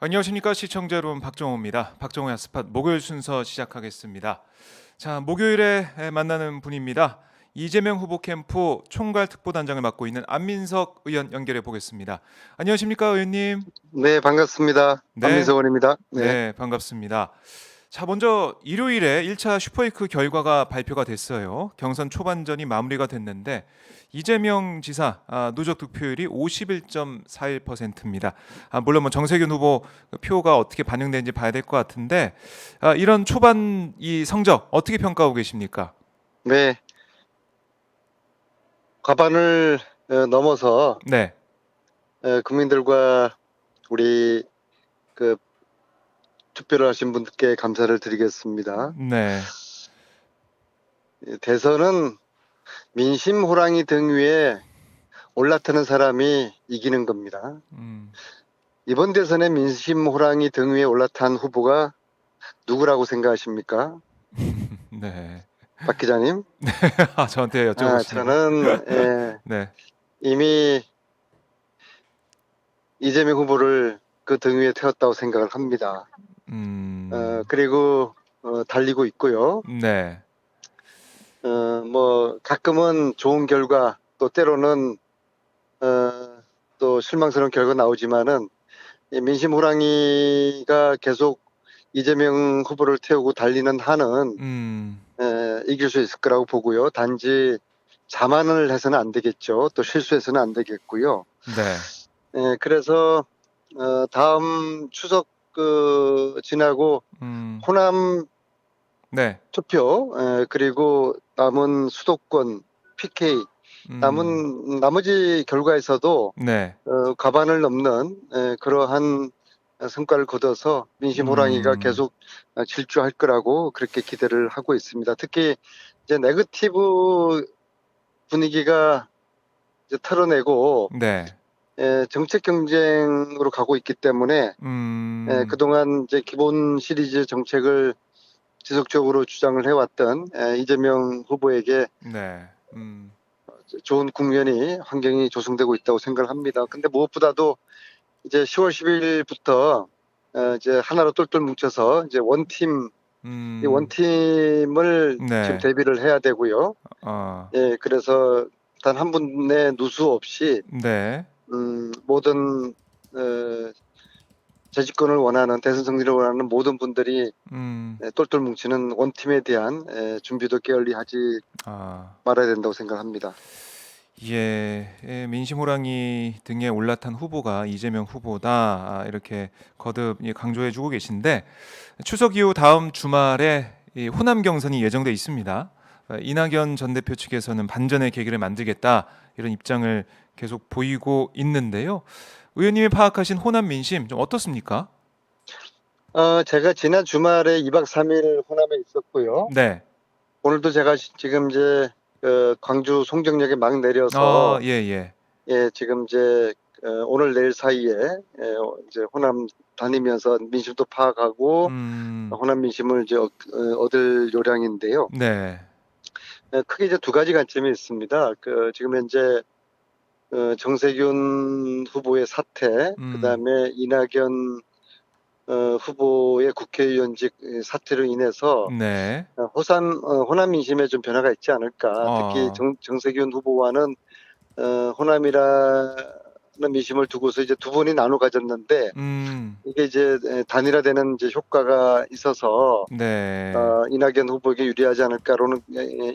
안녕하십니까 시청자 여러분, 박정호입니다. 박정호의 핫스팟 목요일 순서 시작하겠습니다. 자, 목요일에 만나는 분입니다. 이재명 후보 캠프 총괄 특보단장을 맡고 있는 안민석 의원 연결해 보겠습니다. 안녕하십니까 의원님? 네, 반갑습니다. 네, 안민석 의원입니다. 네. 네, 반갑습니다. 자, 먼저 일요일에 1차 슈퍼위크 결과가 발표가 됐어요. 경선 초반전이 마무리가 됐는데 이재명 지사 누적 득표율이 51.41%입니다. 물론 뭐 정세균 후보 표가 어떻게 반영되는지 봐야 될 것 같은데 이런 초반 이 성적 어떻게 평가하고 계십니까? 네. 과반을 넘어서 네, 국민들과 우리 그 투표를 하신 분들께 감사를 드리겠습니다. 네, 대선은 민심 호랑이 등 위에 올라타는 사람이 이기는 겁니다. 음, 이번 대선에 민심 호랑이 등 위에 올라탄 후보가 누구라고 생각하십니까? 네. 박 기자님? 저한테 여쭤보시는. 저는 네, 이미 이재명 후보를 그 등 위에 태웠다고 생각을 합니다. 그리고 달리고 있고요. 네, 뭐 가끔은 좋은 결과, 또 때로는 또 실망스러운 결과 나오지만은 이 민심 호랑이가 계속 이재명 후보를 태우고 달리는 한은 이길 수 있을 거라고 보고요. 단지 자만을 해서는 안 되겠죠. 또 실수해서는 안 되겠고요. 네, 그래서 다음 추석 지나고 호남 네, 투표, 그리고 남은 수도권 PK, 나머지 결과에서도 네, 과반을 넘는 그러한 성과를 거둬서 민심 호랑이가 계속 질주할 거라고 그렇게 기대를 하고 있습니다. 특히 이제 네거티브 분위기가 이제 털어내고 네, 정책 경쟁으로 가고 있기 때문에 그동안 이제 기본 시리즈 정책을 지속적으로 주장을 해왔던 이재명 후보에게 네, 좋은 국면이 환경이 조성되고 있다고 생각을 합니다. 근데 무엇보다도 이제 10월 10일부터 이제 하나로 똘똘 뭉쳐서 이제 원팀, 이 원팀을 지금 네, 대비를 해야 되고요. 어, 그래서 단 한 분의 누수 없이 네, 모든 재집권을 원하는, 대선 승리를 원하는 모든 분들이 똘똘 뭉치는 원팀에 대한 준비도 게을리하지 아, 말아야 된다고 생각합니다. 민심호랑이 등에 올라탄 후보가 이재명 후보다 이렇게 거듭 강조해주고 계신데 추석 이후 다음 주말에 이 호남 경선이 예정돼 있습니다. 이낙연 전 대표 측에서는 반전의 계기를 만들겠다 이런 입장을 계속 보이고 있는데요. 의원님이 파악하신 호남 민심 좀 어떻습니까? 제가 지난 주말에 2박 3일 호남에 있었고요. 네. 오늘도 제가 지금 이제 광주 송정역에 막 내려서 예, 예. 지금 이제 오늘 내일 사이에 이제 호남 다니면서 민심도 파악하고 호남 민심을 이제 얻을 요량인데요. 네. 크게 이제 두 가지 관점이 있습니다. 지금 현재 정세균 후보의 사퇴, 그다음에 이낙연 후보의 국회의원직 사퇴로 인해서 네. 호남 민심에 좀 변화가 있지 않을까. 특히 어. 정세균 후보와는 호남이라는 민심을 두고서 이제 두 번이 나눠 가졌는데 이게 이제 단일화되는 이제 효과가 있어서 네. 이낙연 후보에게 유리하지 않을까로는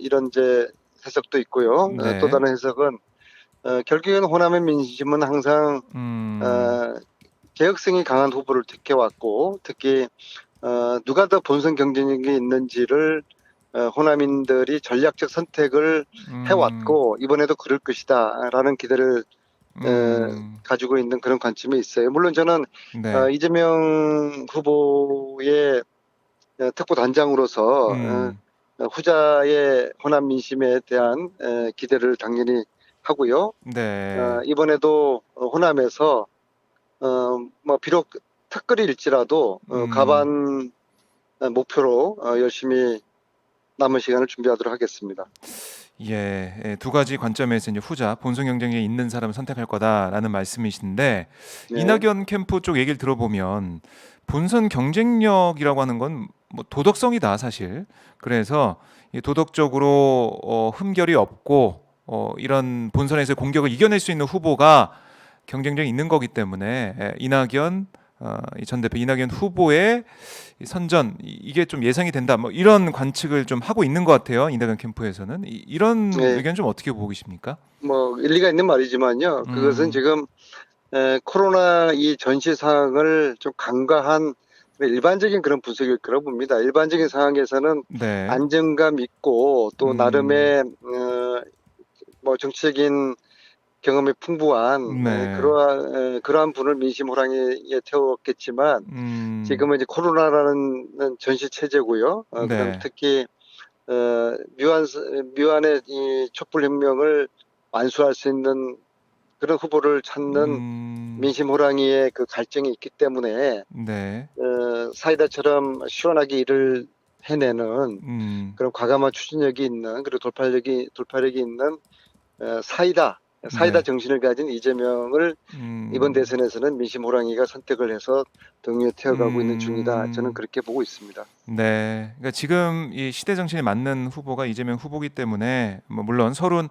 이런 이제 해석도 있고요. 또 네. 다른 해석은 결국에는 호남의 민심은 항상 개혁성이 강한 후보를 택해왔고, 특히 누가 더 본선 경쟁력이 있는지를 호남인들이 전략적 선택을 해왔고 이번에도 그럴 것이다라는 기대를 가지고 있는 그런 관점이 있어요. 물론 저는 네. 이재명 후보의 특보단장으로서 후자의 호남 민심에 대한 기대를 당연히 하고요. 네. 이번에도 호남에서 뭐 비록 턱걸이일지라도 가반 목표로 열심히 남은 시간을 준비하도록 하겠습니다. 두 가지 관점에서 이제 후자 본선 경쟁에 있는 사람을 선택할 거다라는 말씀이신데 네. 이낙연 캠프 쪽 얘기를 들어보면 본선 경쟁력이라고 하는 건 뭐 도덕성이다 사실. 그래서 이 도덕적으로 흠결이 없고 이런 본선에서 공격을 이겨낼 수 있는 후보가 경쟁력이 있는 거기 때문에 이낙연 이전 대표 이낙연 후보의 이 선전 이게 좀 예상이 된다. 뭐 이런 관측을 좀 하고 있는 것 같아요. 이낙연 캠프에서는 이런 네. 의견 좀 어떻게 보고 계십니까? 뭐 일리가 있는 말이지만요. 그것은 음, 지금 코로나 이 전시 상황을 좀 간과한 일반적인 그런 분석일 거라고 봅니다. 일반적인 상황에서는 네, 안정감 있고 또 음, 나름의 뭐 정치적인 경험이 풍부한 네, 그러한 분을 민심 호랑이에 태웠겠지만 지금은 이제 코로나라는 전시 체제고요. 그다음 네, 특히 묘안의 이 촛불혁명을 완수할 수 있는 그런 후보를 찾는 음, 민심 호랑이의 그 갈증이 있기 때문에 네, 사이다처럼 시원하게 일을 해내는 음, 그런 과감한 추진력이 있는 그리고 돌파력이 있는 사이다 네, 정신을 가진 이재명을 이번 음, 대선에서는 민심 호랑이가 선택을 해서 등위에 태워가고 있는 중이다. 저는 음. 그렇게 보고 있습니다. 네, 그러니까 지금 이 시대 정신에 맞는 후보가 이재명 후보기 때문에 뭐 물론 서른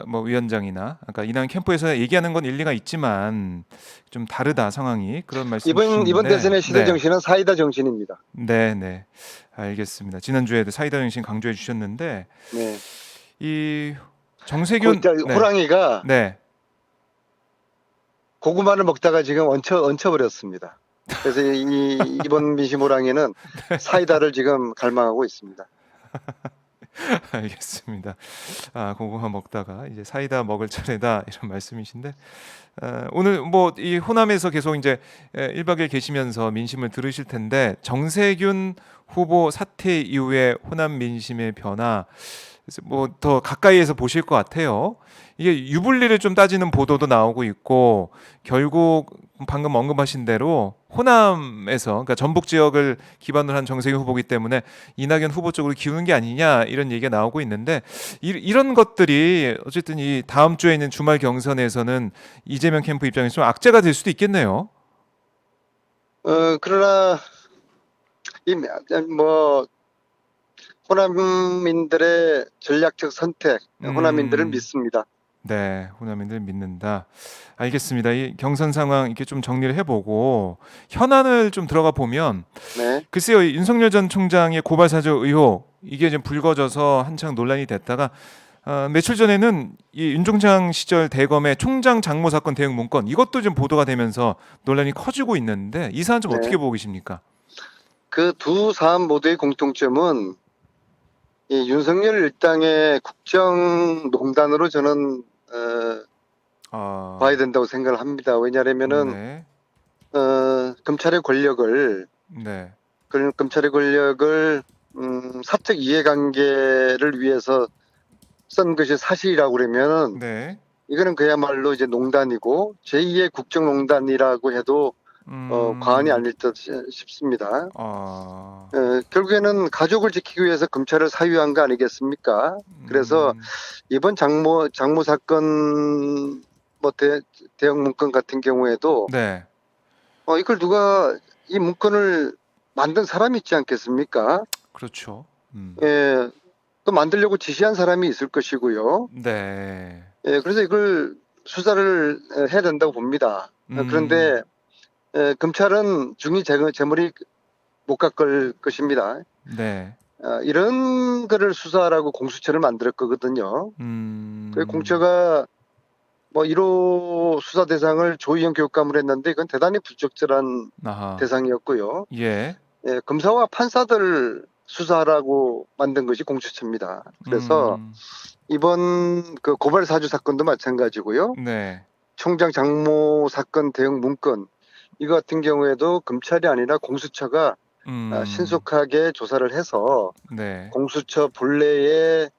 뭐 위원장이나 아까 이낙연 캠프에서 얘기하는 건 일리가 있지만 좀 다르다 상황이 그런 말씀 이번 주셨는데, 대선의 시대 네, 정신은 사이다 정신입니다. 네, 네, 알겠습니다. 지난주에도 사이다 정신 강조해 주셨는데 네. 이 정세균, 네, 호랑이가 네, 고구마를 먹다가 지금 얹혀버렸습니다. 그래서 이번 민심 호랑이는 사이다를 지금 갈망하고 있습니다. 알겠습니다. 아, 고구마 먹다가 이제 사이다 먹을 차례다 이런 말씀이신데 오늘 뭐 이 호남에서 계속 이제 1박 2일 계시면서 민심을 들으실 텐데 정세균 후보 사퇴 이후에 호남 민심의 변화 뭐 더 가까이에서 보실 것 같아요. 이게 유불리를 좀 따지는 보도도 나오고 있고 결국 방금 언급하신 대로 호남에서 그러니까 전북 지역을 기반으로 한 정세균 후보기 때문에 이낙연 후보 쪽으로 기우는 게 아니냐 이런 얘기가 나오고 있는데 이런 것들이 어쨌든 이 다음 주에 있는 주말 경선에서는 이재명 캠프 입장에서 좀 악재가 될 수도 있겠네요. 그러나 이 뭐 호남민들의 전략적 선택, 호남민들을 음, 믿습니다. 네, 호남인들 믿는다. 알겠습니다. 이 경선 상황 이렇게 좀 정리를 해보고 현안을 좀 들어가 보면 네, 글쎄요, 윤석열 전 총장의 고발 사주 의혹 이게 좀 불거져서 한창 논란이 됐다가 며칠 전에는 이 윤 총장 시절 대검의 총장 장모 사건 대응 문건 이것도 좀 보도가 되면서 논란이 커지고 있는데 이 사안 좀 어떻게 네. 보고 계십니까? 그 두 사안 모두의 공통점은 이 윤석열 일당의 국정농단으로 저는 봐야 아, 된다고 생각을 합니다. 왜냐하면은 네, 검찰의 권력을 네, 검찰의 권력을 사적 이해관계를 위해서 쓴 것이 사실이라고 그러면은 네, 이거는 그야말로 이제 농단이고 제2의 국정농단이라고 해도 과언이 음, 아닐 듯 싶습니다. 아, 결국에는 가족을 지키기 위해서 검찰을 사유한 거 아니겠습니까? 그래서 음, 이번 장모 사건 뭐 대형 문건 같은 경우에도 네, 이걸 누가 이 문건을 만든 사람이 있지 않겠습니까? 그렇죠. 예, 또 만들려고 지시한 사람이 있을 것이고요. 네, 예, 그래서 이걸 수사를 해야 된다고 봅니다. 음, 그런데 검찰은 중이 재물이 못 깎을 것입니다. 네, 이런 거를 수사하라고 공수처를 만들었거든요. 그 음, 공처가 뭐 1호 수사 대상을 조희영 교육감을 했는데 이건 대단히 부적절한 아하, 대상이었고요. 예, 예, 검사와 판사들 수사하라고 만든 것이 공수처입니다. 그래서 음, 이번 그 고발 사주 사건도 마찬가지고요. 네, 총장 장모 사건 대응 문건 이거 같은 경우에도 검찰이 아니라 공수처가 음, 신속하게 조사를 해서 네, 공수처 본래의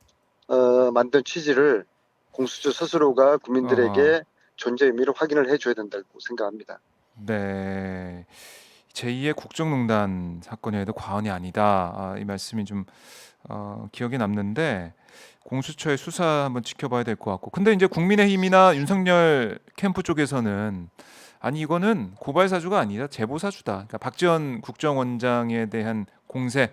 만든 취지를 공수처 스스로가 어허. 국민들에게 존재 의미를 확인을 해줘야 된다고 생각합니다. 네. 제2의 국정농단 사건이라 해도 과언이 아니다. 이 말씀이 좀 기억에 남는데 공수처의 수사 한번 지켜봐야 될 것 같고. 근데 이제 국민의힘이나 윤석열 캠프 쪽에서는 아니 이거는 고발 사주가 아니라 제보 사주다. 그러니까 박지원 국정원장에 대한 공세,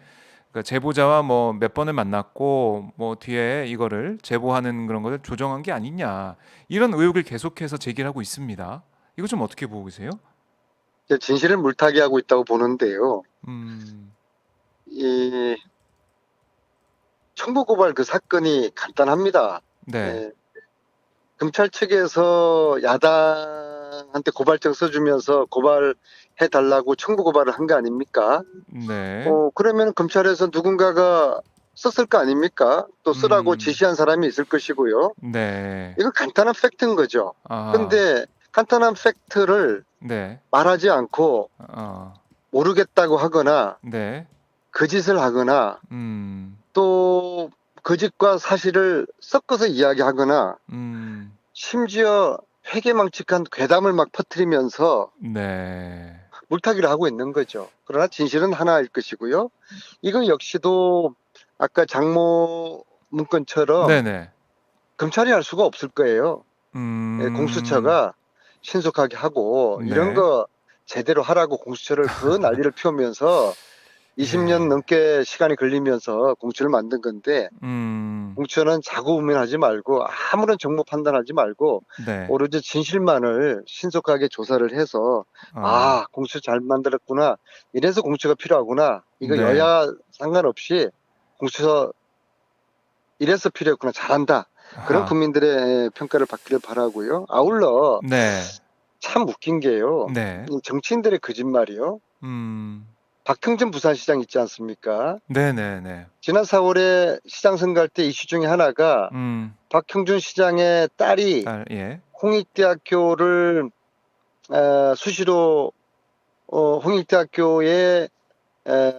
그러니까 제보자와 뭐 몇 번을 만났고 뭐 뒤에 이거를 제보하는 그런 걸 조정한 게 아니냐, 이런 의혹을 계속해서 제기하고 있습니다. 이거 좀 어떻게 보고 계세요? 이제 진실을 물타기 하고 있다고 보는데요. 음, 이 청부 고발 그 사건이 간단합니다. 네, 예, 검찰 측에서 야당한테 고발장 써주면서 고발해 달라고 청부 고발을 한 거 아닙니까? 네, 그러면 검찰에서 누군가가 썼을 거 아닙니까? 또 쓰라고 음, 지시한 사람이 있을 것이고요. 네, 이거 간단한 팩트인 거죠. 아, 근데 간단한 팩트를 네, 말하지 않고 어, 모르겠다고 하거나 네, 거짓을 하거나 음, 또 거짓과 사실을 섞어서 이야기하거나 음, 심지어 회개망측한 괴담을 막 퍼뜨리면서 네, 물타기를 하고 있는 거죠. 그러나 진실은 하나일 것이고요. 이거 역시도 아까 장모 문건처럼 네, 네, 검찰이 할 수가 없을 거예요. 예, 음, 공수처가 신속하게 하고 이런 네, 거 제대로 하라고 공수처를 그 난리를 피우면서 20년 예, 넘게 시간이 걸리면서 공수처를 만든 건데 음, 공수처는 자고우면하지 말고 아무런 정보 판단하지 말고 네, 오로지 진실만을 신속하게 조사를 해서 어, 공수처 잘 만들었구나, 이래서 공수처가 필요하구나, 이거 네, 여야 상관없이 공수처 이래서 필요했구나, 잘한다, 그런 아, 국민들의 평가를 받기를 바라고요. 아울러 네, 참 웃긴 게요, 네, 이 정치인들의 거짓말이요. 음, 박형준 부산시장 있지 않습니까? 네, 네, 네, 지난 4월에 시장 선거할 때 이슈 중에 하나가 음, 박형준 시장의 딸이 딸, 예, 홍익대학교를 수시로 홍익대학교에 에,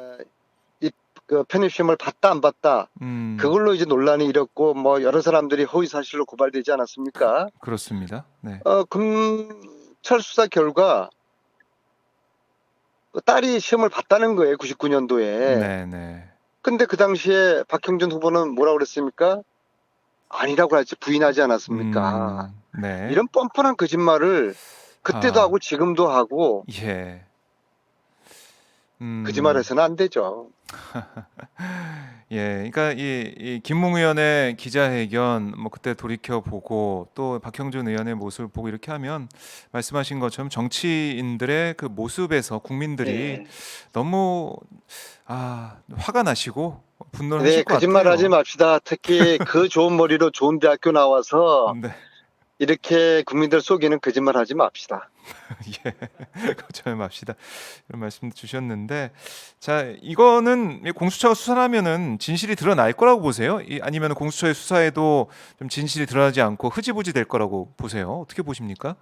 그 편입시험을 봤다 안 봤다, 음, 그걸로 이제 논란이 일었고 뭐 여러 사람들이 허위 사실로 고발되지 않았습니까? 그렇습니다. 네, 검찰 수사 결과 그 딸이 시험을 봤다는 거예요, 99년도에. 네, 네, 근데 그 당시에 박형준 후보는 뭐라고 그랬습니까? 아니라고 하지, 부인하지 않았습니까? 네, 이런 뻔뻔한 거짓말을 그때도 아, 하고 지금도 하고 예, 음. 거짓말해서는 안 되죠. 예, 그러니까 이 김웅 의원의 기자회견 뭐 그때 돌이켜 보고 또 박형준 의원의 모습을 보고 이렇게 하면 말씀하신 것처럼 정치인들의 그 모습에서 국민들이 예. 너무 화가 나시고 분노를 하실 네, 것 거짓말하지 같아요. 맙시다. 특히 그 좋은 머리로 좋은 대학교 나와서 네, 이렇게 국민들 속이는 거짓말하지 맙시다. 예, 거절합시다. 이런 말씀 주셨는데, 자 이거는 공수처가 수사하면은 진실이 드러날 거라고 보세요? 아니면 공수처의 수사에도 좀 진실이 드러나지 않고 흐지부지 될 거라고 보세요? 어떻게 보십니까?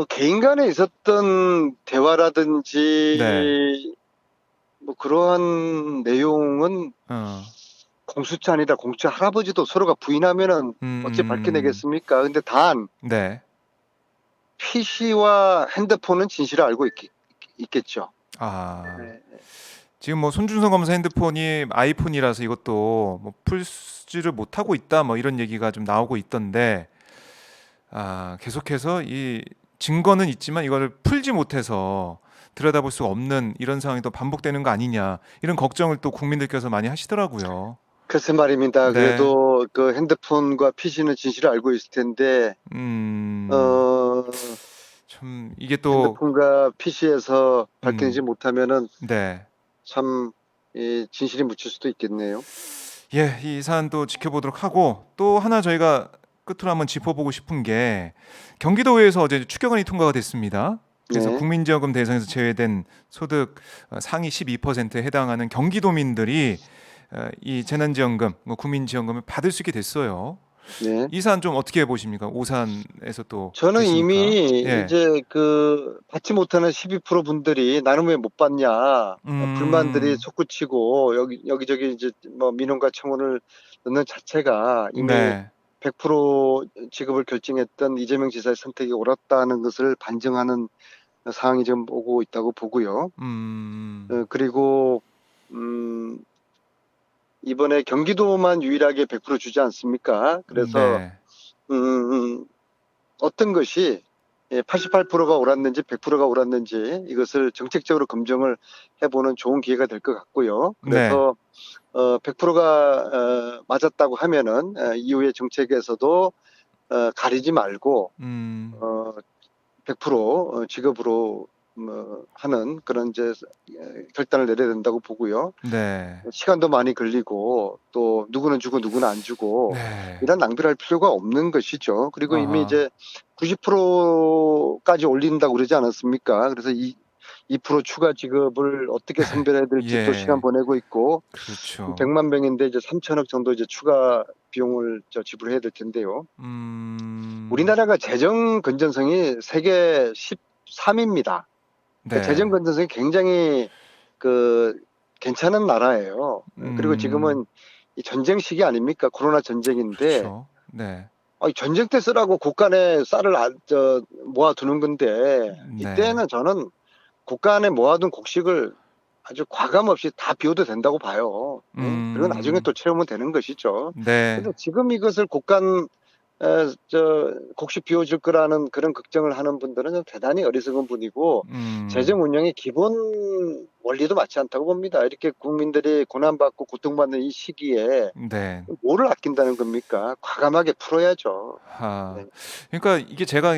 개인 간에 있었던 네, 대화라든지 뭐 그러한 내용은 어, 공수처 아니다 공수처 할아버지도 서로가 부인하면은 어찌 음, 밝혀내겠습니까? 근데 단 네, PC와 핸드폰은 진실을 알고 있겠죠. 아 네. 지금 뭐 손준성 검사 핸드폰이 아이폰이라서 이것도 뭐 풀지를 못하고 있다 뭐 이런 얘기가 좀 나오고 있던데, 계속해서 이 증거는 있지만 이거를 풀지 못해서 들여다볼 수 없는 이런 상황이 또 반복되는 거 아니냐, 이런 걱정을 또 국민들께서 많이 하시더라고요. 글쎄 말입니다. 네, 그래도 그 핸드폰과 PC는 진실을 알고 있을 텐데, 음, 어, 참 이게 또, 핸드폰과 PC에서 밝혀내지 음, 못하면은 네, 참, 이 진실이 묻힐 수도 있겠네요. 예, 이 사안도 지켜보도록 하고 또 하나 저희가 끝으로 한번 짚어보고 싶은 게 경기도의회에서 어제 추경안이 통과가 됐습니다. 그래서 네. 국민지원금 대상에서 제외된 소득 상위 12%에 해당하는 경기도민들이 이 재난지원금, 뭐 국민지원금을 받을 수 있게 됐어요. 네. 이 사안 좀 어떻게 보십니까? 오산에서 또 저는 계시니까. 이미 예. 이제 그 받지 못하는 12% 분들이 나는 왜 못 받냐, 불만들이 음, 솟구치고 여기저기 이제 뭐 민원과 청원을 넣는 자체가 이미 네. 100% 지급을 결정했던 이재명 지사의 선택이 옳았다는 것을 반증하는 상황이 지금 오고 있다고 보고요. 그리고 음, 이번에 경기도만 유일하게 100% 주지 않습니까? 그래서 네. 어떤 것이 88%가 옳았는지 100%가 옳았는지 이것을 정책적으로 검증을 해보는 좋은 기회가 될 것 같고요. 네. 그래서 100%가 맞았다고 하면은 이후의 정책에서도 가리지 말고 음. 어, 100% 직업으로 하는 그런 이제 결단을 내려야 된다고 보고요. 네. 시간도 많이 걸리고 또 누구는 주고 누구는 안 주고 네. 이런 낭비를 할 필요가 없는 것이죠. 그리고 이미 아. 이제 90%까지 올린다고 그러지 않았습니까? 그래서 2% 추가 지급을 어떻게 선별해야 될지 또 시간 예. 보내고 있고 그렇죠. 100만 명인데 이제 3천억 정도 이제 추가 비용을 지불해야 될 텐데요. 음. 우리나라가 재정 건전성이 세계 13위입니다. 그러니까 재정 네. 건전성이 굉장히 그 괜찮은 나라예요. 그리고 음. 지금은 이 전쟁 시기 아닙니까? 코로나 전쟁인데, 그렇죠. 네. 전쟁 때 쓰라고 국가 내 쌀을 모아두는 건데, 네. 이때는 저는 국가 안에 모아둔 곡식을 아주 과감 없이 다 비워도 된다고 봐요. 예? 그리고 나중에 음. 또 채우면 되는 것이죠. 네. 그런데 지금 이것을 곡식 비워줄 거라는 그런 걱정을 하는 분들은 좀 대단히 어리석은 분이고, 음. 재정 운영의 기본 원리도 맞지 않다고 봅니다. 이렇게 국민들이 고난받고 고통받는 이 시기에 네. 뭐를 아낀다는 겁니까? 과감하게 풀어야죠. 아. 네. 그러니까 이게 제가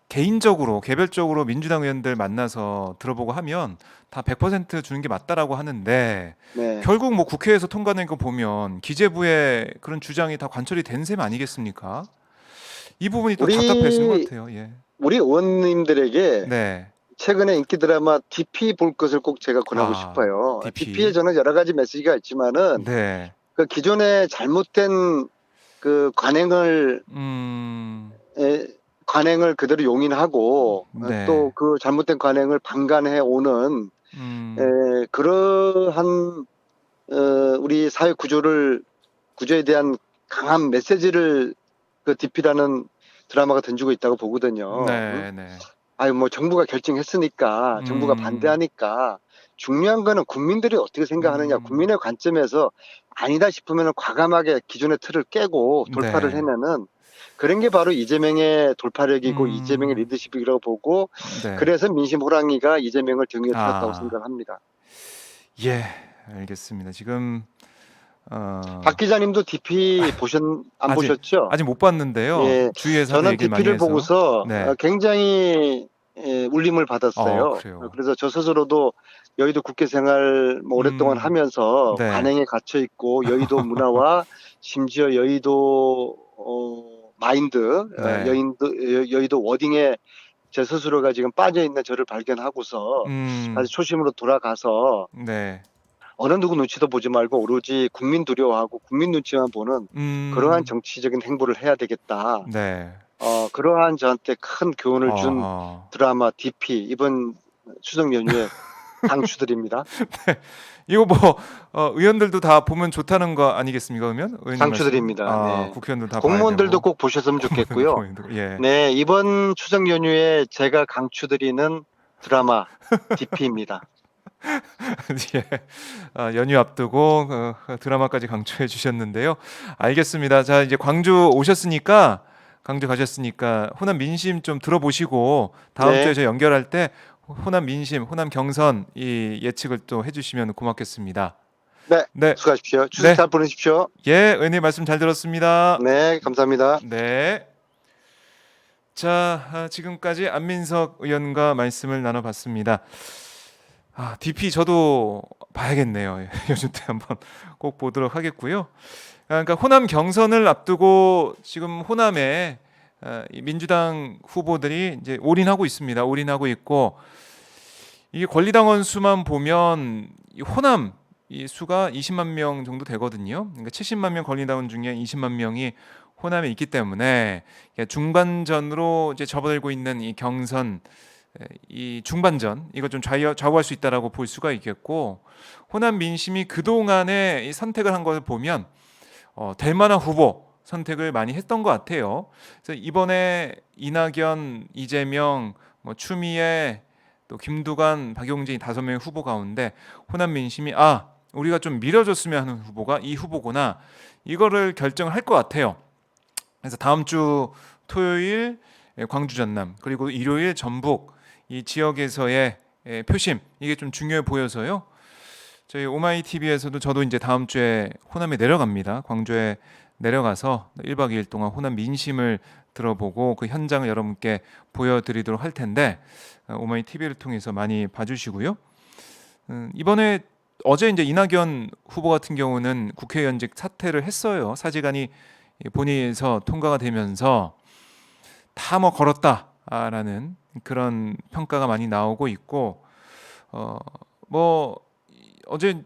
개인적으로 개별적으로 민주당 의원들 만나서 들어보고 하면 다 100% 주는 게 맞다라고 하는데 네. 결국 뭐 국회에서 통과된 거 보면 기재부의 그런 주장이 다 관철이 된 셈 아니겠습니까? 이 부분이 또 답답해지는 것 우리, 같아요. 예. 우리 의원님들에게 네. 최근에 인기 드라마 DP 볼 것을 꼭 제가 권하고 아, 싶어요. DP에 DP. 저는 여러 가지 메시지가 있지만은 네. 그 기존에 잘못된 그 음. 에, 관행을 그대로 용인하고 또 네. 그 잘못된 관행을 방관해 오는 음. 그러한 우리 사회 구조에 대한 강한 메시지를 그 DP라는 드라마가 던지고 있다고 보거든요. 응? 네, 네. 아유 뭐 정부가 결정했으니까 정부가 음. 반대하니까 중요한 거는 국민들이 어떻게 생각하느냐 음. 국민의 관점에서 아니다 싶으면 과감하게 기존의 틀을 깨고 돌파를 네. 해내는 그런 게 바로 이재명의 돌파력이고 이재명의 음. 리더십이라고 보고 네. 그래서 민심 호랑이가 이재명을 등 위에 태웠다고 아. 생각합니다. 예. 알겠습니다. 지금 박 어 기자님도 DP 안 아직 보셨죠? 못 봤는데요. 예, 주위에서 하도 저는 얘기를 많이 DP를 해서. 보고서 네. 굉장히 울림을 받았어요. 그래요. 그래서 저 스스로도 여의도 국회 생활 뭐 오랫동안 음. 하면서 네. 관행에 갇혀 있고 여의도 문화와 심지어 여의도 마인드, 네. 여의도 워딩에 제 스스로가 지금 빠져 있는 저를 발견하고서 다시 음. 초심으로 돌아가서 네. 어느 누구 눈치도 보지 말고 오로지 국민 두려워하고 국민 눈치만 보는 그러한 음. 정치적인 행보를 해야 되겠다. 네. 그러한 저한테 큰 교훈을 준 어허. 드라마 DP 이번 추석 연휴에 강추드립니다. 이거 뭐 의원들도 다 보면 좋다는 거 아니겠습니까? 그러면 의원님 말씀은 강추드립니다. 네. 국회의원도 다 봐야 공무원들도 되고 꼭 보셨으면 좋겠고요. 국회의원도 예. 네, 이번 추석 연휴에 제가 강추드리는 드라마 DP입니다. 예. 연휴 앞두고 드라마까지 강추해 주셨는데요. 알겠습니다. 자, 이제 광주 가셨으니까 호남 민심 좀 들어보시고 다음 주에 네, 저 연결할 때 호남 민심, 호남 경선 이 예측을 또 해주시면 고맙겠습니다. 네, 네, 수고하십시오. 추석 네, 잘 보내십시오. 예, 의원님 말씀 잘 들었습니다. 네, 감사합니다. 네. 자, 지금까지 안민석 의원과 말씀을 나눠봤습니다. DP 저도 봐야겠네요. 요즘 때 한번 꼭 보도록 하겠고요. 그러니까 호남 경선을 앞두고 지금 호남에 이 민주당 후보들이 이제 올인하고 있습니다. 올인하고 있고 이게 권리당원 수만 보면 이 호남 이 수가 20만 명 정도 되거든요. 그러니까 70만 명 권리당원 중에 20만 명이 호남에 있기 때문에 중반전으로 이제 접어들고 있는 이 경선 이 중반전 이거 좀 좌우할 수 있다라고 볼 수가 있겠고 호남 민심이 그 동안에 이 선택을 한 것을 보면 될 만한 후보 선택을 많이 했던 것 같아요. 그래서 이번에 이낙연, 이재명, 뭐 추미애 또 김두관, 박용진 5명의 후보 가운데 호남 민심이 우리가 좀 밀어줬으면 하는 후보가 이 후보구나, 이거를 결정을 할 것 같아요. 그래서 다음 주 토요일 광주 전남, 그리고 일요일 전북, 이 지역에서의 표심, 이게 좀 중요해 보여서요. 저희 오마이 TV에서도 저도 이제 다음 주에 호남에 내려갑니다. 광주에 내려가서 1박 2일 동안 호남 민심을 들어보고 그 현장을 여러분께 보여드리도록 할 텐데, 오마이 TV를 통해서 많이 봐주시고요. 이번에 어제 이제 이낙연 후보 같은 경우는 국회의원직 사퇴를 했어요. 사직안이 본회의에서 통과가 되면서 다 뭐 걸었다라는 그런 평가가 많이 나오고 있고, 뭐 어제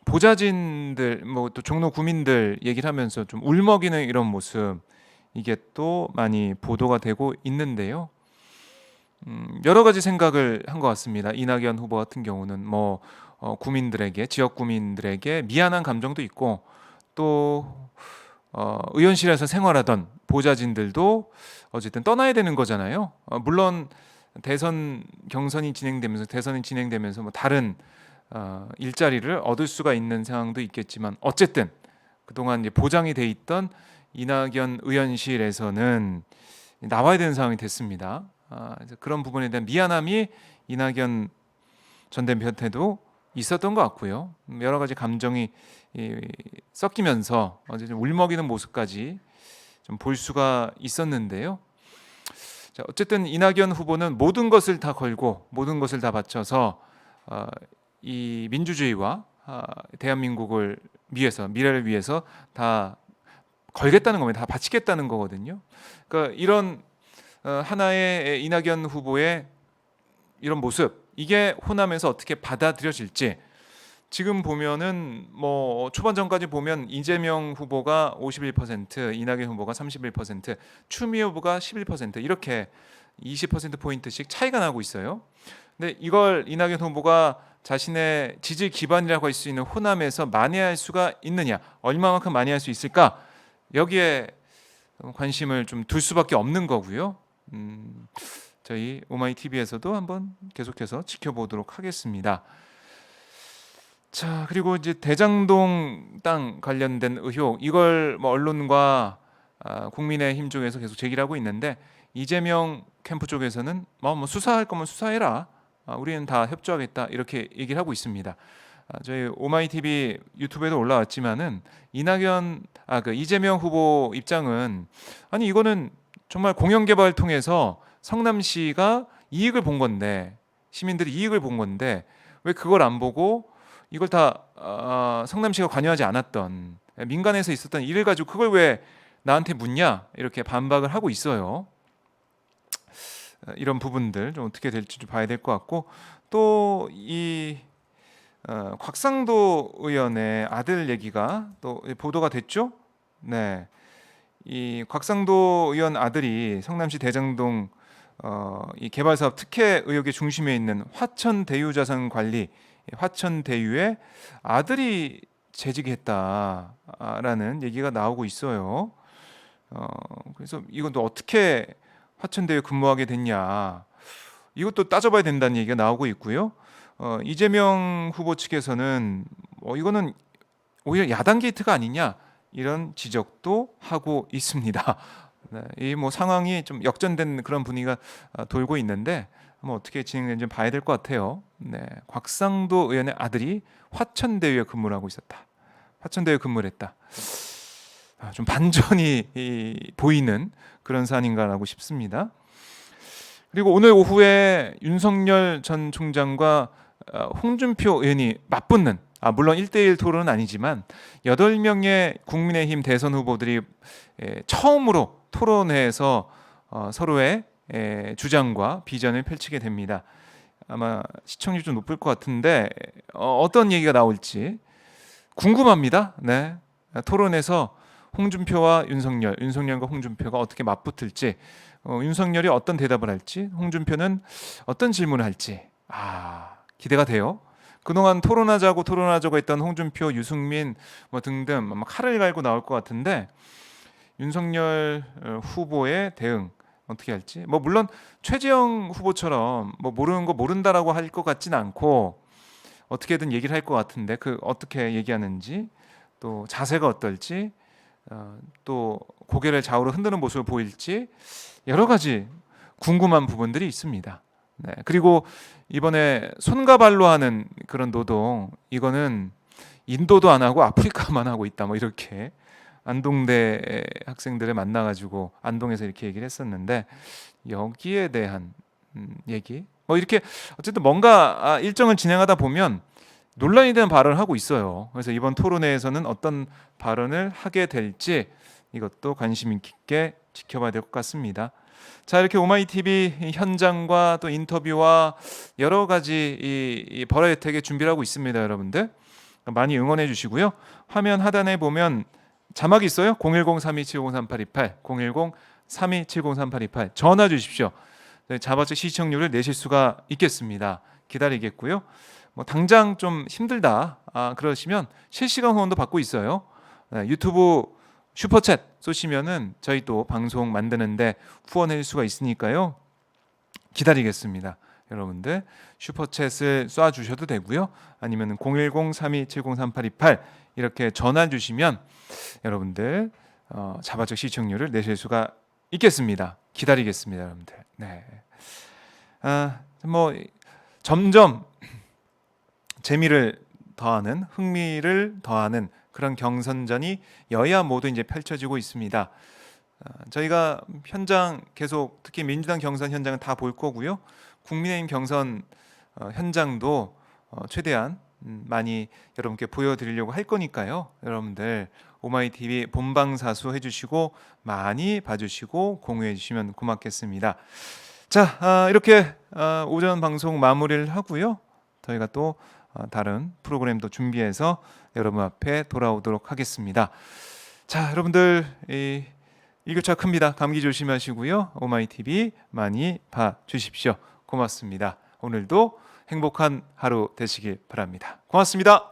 보좌진들, 뭐 또 종로 구민들 얘기를 하면서 좀 울먹이는 이런 모습, 이게 또 많이 보도가 되고 있는데요. 여러 가지 생각을 한 것 같습니다. 이낙연 후보 같은 경우는 뭐 구민들에게, 지역 구민들에게 미안한 감정도 있고, 또 의원실에서 생활하던 보좌진들도 어쨌든 떠나야 되는 거잖아요. 물론 대선 경선이 진행되면서, 대선이 진행되면서 뭐 다른 일자리를 얻을 수가 있는 상황도 있겠지만, 어쨌든 그동안 이제 보장이 돼 있던 이낙연 의원실에서는 나와야 되는 상황이 됐습니다. 그래서 그런 부분에 대한 미안함이 이낙연 전 대표한테도 있었던 것 같고요. 여러 가지 감정이 섞이면서 어제 좀 울먹이는 모습까지 좀 볼 수가 있었는데요. 자, 어쨌든 이낙연 후보는 모든 것을 다 걸고 모든 것을 다 바쳐서 이 민주주의와 대한민국을 위해서, 미래를 위해서 다 걸겠다는 겁니다. 다 바치겠다는 거거든요. 그러니까 이런 하나의 이낙연 후보의 이런 모습, 이게 호남에서 어떻게 받아들여질지, 지금 보면은 뭐 초반전까지 보면 이재명 후보가 51%, 이낙연 후보가 31%, 추미애 후보가 11%, 이렇게 20% 포인트씩 차이가 나고 있어요. 근데 이걸 이낙연 후보가 자신의 지지 기반이라고 할 수 있는 호남에서 만회할 수가 있느냐, 얼마만큼 만회할 수 있을까, 여기에 관심을 좀 둘 수밖에 없는 거고요. 저희 오마이 TV에서도 한번 계속해서 지켜보도록 하겠습니다. 자, 그리고 이제 대장동 땅 관련된 의혹, 이걸 뭐 언론과 국민의힘 쪽에서 계속 제기를 하고 있는데, 이재명 캠프 쪽에서는 뭐 수사할 거면 수사해라, 우리는 다 협조하겠다, 이렇게 얘기를 하고 있습니다. 저희 오마이 TV 유튜브에도 올라왔지만은 이재명 후보 입장은, 아니 이거는 정말 공영 개발을 통해서 성남시가 이익을 본 건데, 시민들이 이익을 본 건데 왜 그걸 안 보고 이걸 다 성남시가 관여하지 않았던, 민간에서 있었던 일을 가지고 그걸 왜 나한테 묻냐, 이렇게 반박을 하고 있어요. 이런 부분들 좀 어떻게 될지 좀 봐야 될 것 같고, 또 이 곽상도 의원의 아들 얘기가 또 보도가 됐죠. 네, 이 곽상도 의원 아들이 성남시 대장동 이 개발 사업 특혜 의혹의 중심에 있는 화천대유자산관리, 화천대유의 아들이 재직했다라는 얘기가 나오고 있어요. 그래서 이건 또 어떻게 화천대유 근무하게 됐냐, 이것도 따져봐야 된다는 얘기가 나오고 있고요. 이재명 후보 측에서는 이거는 오히려 야당 게이트가 아니냐, 이런 지적도 하고 있습니다. 네, 이 뭐 상황이 좀 역전된 그런 분위기가 돌고 있는데, 뭐 어떻게 진행되는지 봐야 될 것 같아요. 네, 곽상도 의원의 아들이 화천대유에 근무를 하고 있었다, 화천대유에 근무를 했다. 좀 반전이 보이는 그런 사안인가라고 싶습니다. 그리고 오늘 오후에 윤석열 전 총장과 홍준표 의원이 맞붙는, 물론 1대1 토론은 아니지만 8명의 국민의힘 대선 후보들이 처음으로 토론회에서 서로의 주장과 비전을 펼치게 됩니다. 아마 시청률 좀 높을 것 같은데 어떤 얘기가 나올지 궁금합니다. 네, 토론에서 홍준표와 윤석열과 홍준표가 어떻게 맞붙을지, 윤석열이 어떤 대답을 할지, 홍준표는 어떤 질문을 할지, 기대가 돼요. 그동안 토론하자고 했던 홍준표, 유승민 뭐 등등 막 칼을 갈고 나올 것 같은데, 윤석열 후보의 대응, 어떻게 할지. 뭐 물론 최재형 후보처럼 뭐 모르는 거 모른다라고 할 것 같진 않고 어떻게든 얘기를 할 것 같은데 그 어떻게 얘기하는지 또 자세가 어떨지 또 고개를 좌우로 흔드는 모습을 보일지 여러 가지 궁금한 부분들이 있습니다. 네. 그리고 이번에 손과 발로 하는 그런 노동 이거는 인도도 안 하고 아프리카만 하고 있다 뭐 이렇게 안동대 학생들을 만나가지고 안동에서 이렇게 얘기를 했었는데 여기에 대한 얘기 뭐 이렇게 어쨌든 뭔가 일정을 진행하다 보면 논란이 되는 발언을 하고 있어요. 그래서 이번 토론회에서는 어떤 발언을 하게 될지 이것도 관심 깊게 지켜봐야 될 것 같습니다. 자, 이렇게 오마이TV 현장과 또 인터뷰와 여러 가지 이 버라이어티하게 준비를 하고 있습니다, 여러분들. 많이 응원해 주시고요. 화면 하단에 보면 자막이 있어요. 010-3270-3828, 010-3270-3828 전화 주십시오. 자발적 시청률을 내실 수가 있겠습니다. 기다리겠고요. 뭐 당장 좀 힘들다 그러시면 실시간 후원도 받고 있어요. 네, 유튜브 슈퍼챗 쏘시면은 저희 또 방송 만드는데 후원해 줄 수가 있으니까요. 기다리겠습니다. 여러분들 슈퍼챗을 쏴 주셔도 되고요. 아니면 010-3270-3828 이렇게 전화 주시면 여러분들 자발적 시청률을 내실 수가 있겠습니다. 기다리겠습니다, 여러분들. 네. 뭐 점점 재미를 더하는 흥미를 더하는 그런 경선전이 여야 모두 이제 펼쳐지고 있습니다. 저희가 현장 계속 특히 민주당 경선 현장은 다 볼 거고요. 국민의힘 경선 현장도 최대한 많이 여러분께 보여드리려고 할 거니까요. 여러분들 오마이TV 본방사수 해주시고 많이 봐주시고 공유해 주시면 고맙겠습니다. 자, 이렇게 오전 방송 마무리를 하고요. 저희가 또 다른 프로그램도 준비해서 여러분 앞에 돌아오도록 하겠습니다. 자, 여러분들 일교차 큽니다. 감기 조심하시고요. 오마이TV 많이 봐주십시오. 고맙습니다. 오늘도 행복한 하루 되시길 바랍니다. 고맙습니다.